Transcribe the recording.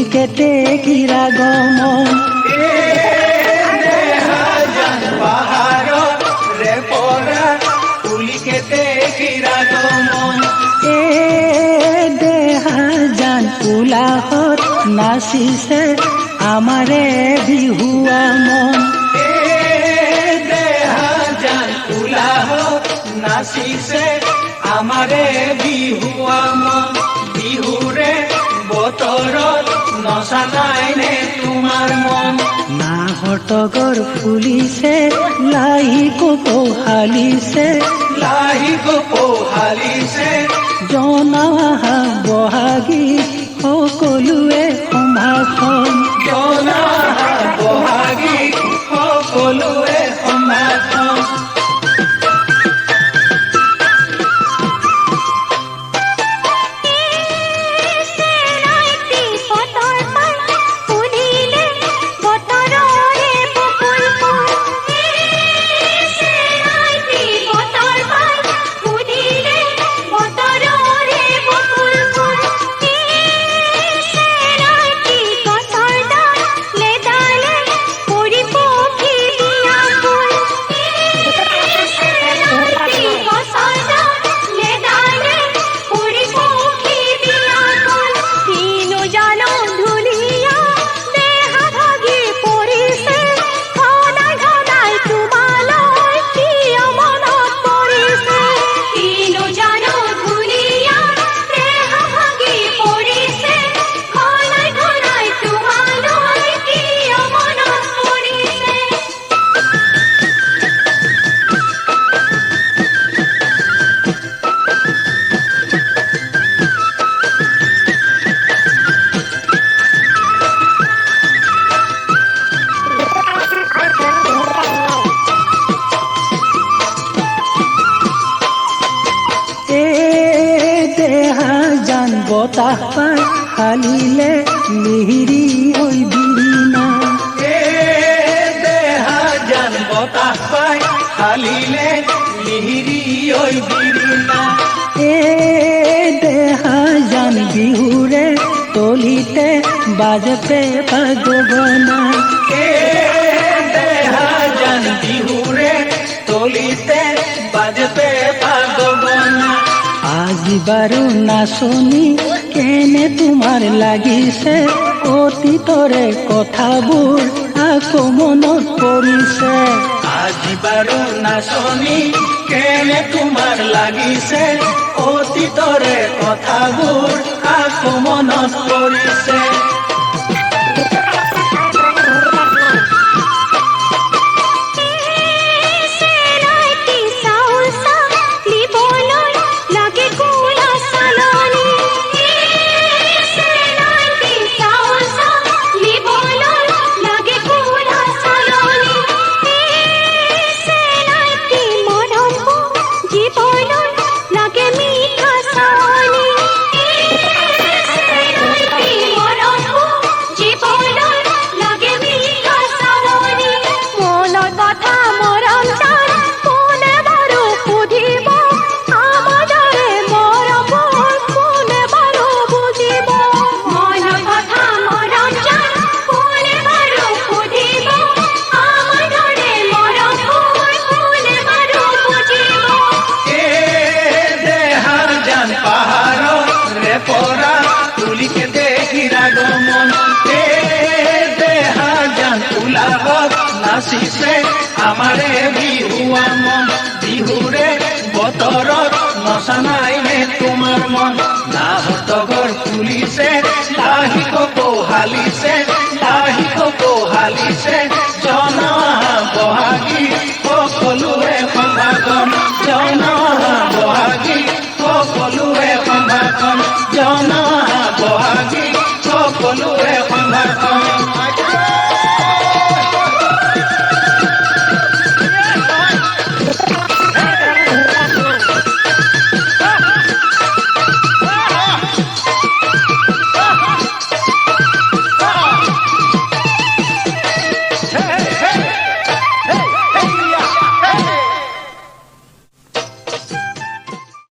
কেতে কিৰা গমন পাহাৰত ৰে পৰা তুলি কেতে কিৰা গমন দেহা জান উলাহত নাচিছে আমাৰে বিহুৱা মন দেহা জান উলাহত নাচিছে আমাৰে বিহুৱা মন বিহুৰে বতৰত নচা নাইনে তোমাৰ মন নাহৰ ফুলিছে লাহি কপৌহালিছে লাহি কপৌহালিছে জনা বহাগী সকলোৱে সম্ভাষণ জনা বহাগী সকলোৱে সম্ভাষণ বতাহ পাই হালিলে মিহিৰি ঐ বিৰিণা দেহা জান বতাহ পাই হালিলে মিহিৰি ঐ বিৰিণা দেহা জান বিহুৰে তলিতে বাজতে গগনা দেহা জান বিহুৰে তলিতে বাজতে গগনা আজি বাৰু নাচনি কেনে তোমাৰ লাগিছে অতীতৰে কথাবোৰ আকৌ মনত পৰিছে আজি বাৰু নাচনি কেনে তোমাৰ লাগিছে অতীতৰে কথাবোৰ আকৌ মনত পৰিছে নাচিছে আমাৰে বিহুৱা মন বিহুৰে বতৰত নচা নাইনে তোমাৰ মন নাহৰ ফুলিছে লাহি কপৌহালিছে লাহি কপৌহালিছে